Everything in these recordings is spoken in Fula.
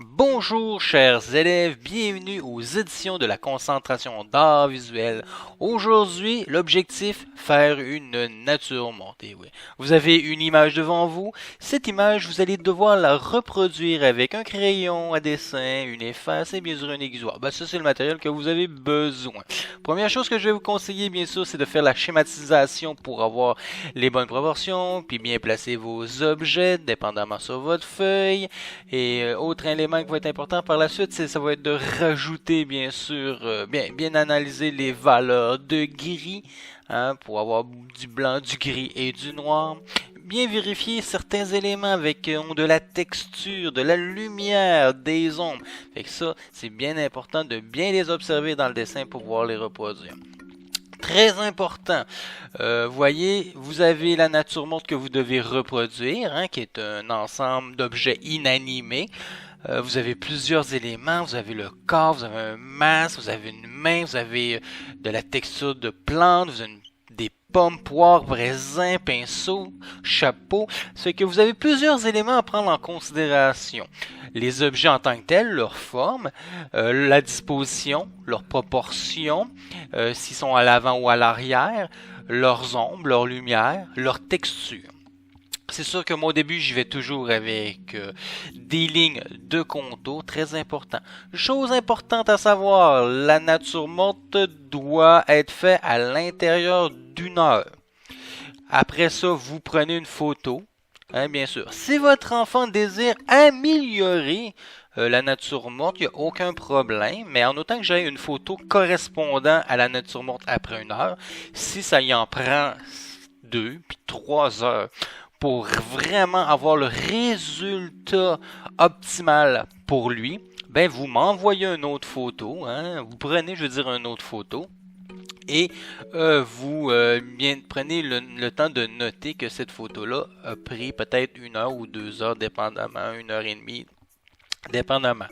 Bonjour chers élèves, bienvenue aux éditions de la concentration d'art visuel. Aujourd'hui, l'objectif, faire une nature montée. Oui. Vous avez une image devant vous. Cette image, vous allez devoir la reproduire avec un crayon à dessin, une efface et bien sûr un aiguisoir. Ça, c'est le matériel que vous avez besoin. Première chose que je vais vous conseiller, bien sûr, c'est de faire la schématisation pour avoir les bonnes proportions, puis bien placer vos objets, dépendamment sur votre feuille. Et autre élément qui va être important par la suite, ça va être de rajouter bien sûr, bien analyser les valeurs de gris, hein, pour avoir du blanc, du gris et du noir. Bien vérifier certains éléments avec de la texture, de la lumière, des ombres. Fait que ça, c'est bien important de bien les observer dans le dessin pour pouvoir les reproduire. Très important. Voyez, vous avez la nature morte que vous devez reproduire, hein, qui est un ensemble d'objets inanimés. Vous avez plusieurs éléments, vous avez le corps, vous avez un masque, vous avez une main, vous avez de la texture de plante, vous avez des pommes, poires, raisins, pinceaux, chapeau. Ça fait que vous avez plusieurs éléments à prendre en considération. Les objets en tant que tels, leur forme, la disposition, leur proportion, s'ils sont à l'avant ou à l'arrière, leurs ombres, leur lumière, leur texture. C'est sûr que moi au début j'y vais toujours avec des lignes de contour, très important. Chose importante à savoir, la nature morte doit être faite à l'intérieur d'une heure. Après ça, vous prenez une photo, hein, bien sûr. Si votre enfant désire améliorer la nature morte, il n'y a aucun problème, mais en autant que j'ai une photo correspondant à la nature morte après une heure, si ça y en prend 2 puis 3 heures pour vraiment avoir le résultat optimal pour lui, ben vous m'envoyez une autre photo, hein, vous prenez, je veux dire, une autre photo, et vous bien prenez le temps de noter que cette photo-là a pris peut-être 1 heure ou 2 heures, dépendamment, 1 heure et demie, dépendamment.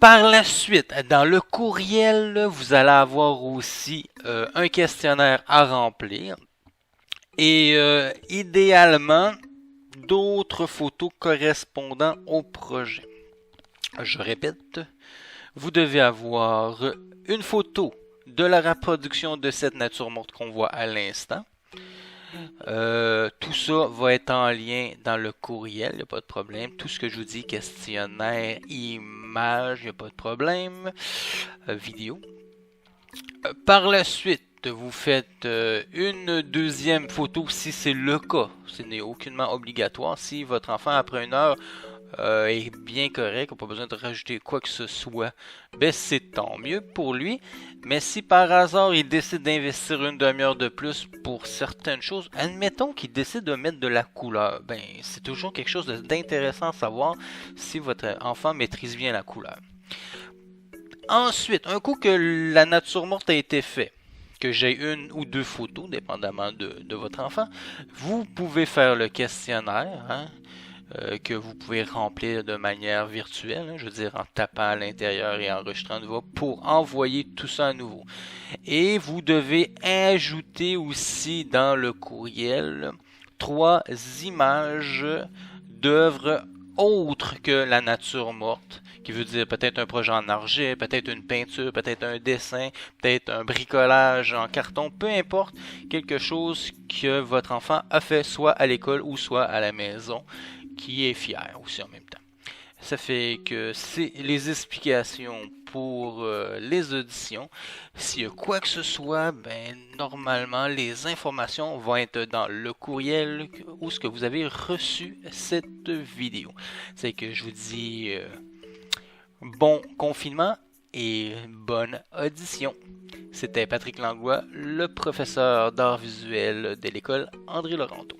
Par la suite, dans le courriel, vous allez avoir aussi un questionnaire à remplir. Et idéalement, d'autres photos correspondant au projet. Je répète, vous devez avoir une photo de la reproduction de cette nature morte qu'on voit à l'instant. Tout ça va être en lien dans le courriel, il n'y a pas de problème. Tout ce que je vous dis, questionnaire, image, il n'y a pas de problème. Vidéo. Par la suite, vous faites une deuxième photo si c'est le cas. Ce n'est aucunement obligatoire. Si votre enfant, après 1 heure, est bien correct, n'a pas besoin de rajouter quoi que ce soit, ben c'est tant mieux pour lui. Mais si par hasard il décide d'investir une demi-heure de plus pour certaines choses, admettons qu'il décide de mettre de la couleur, ben c'est toujours quelque chose d'intéressant à savoir si votre enfant maîtrise bien la couleur. Ensuite, un coup que la nature morte a été faite, que j'ai 1 ou 2 photos, dépendamment de votre enfant, vous pouvez faire le questionnaire, hein, que vous pouvez remplir de manière virtuelle, hein, je veux dire en tapant à l'intérieur et enregistrant de voix pour envoyer tout ça à nouveau. Et vous devez ajouter aussi dans le courriel 3 images d'œuvres autres que la nature morte, qui veut dire peut-être un projet en argile, peut-être une peinture, peut-être un dessin, peut-être un bricolage en carton, peu importe, quelque chose que votre enfant a fait soit à l'école ou soit à la maison, qui est fier aussi en même temps. Ça fait que c'est les explications pour les auditions. S'il y a quoi que ce soit, ben normalement les informations vont être dans le courriel où ce que vous avez reçu cette vidéo. C'est que je vous dis bon confinement et bonne audition. C'était Patrick Langlois, le professeur d'art visuel de l'école André Laurenteau.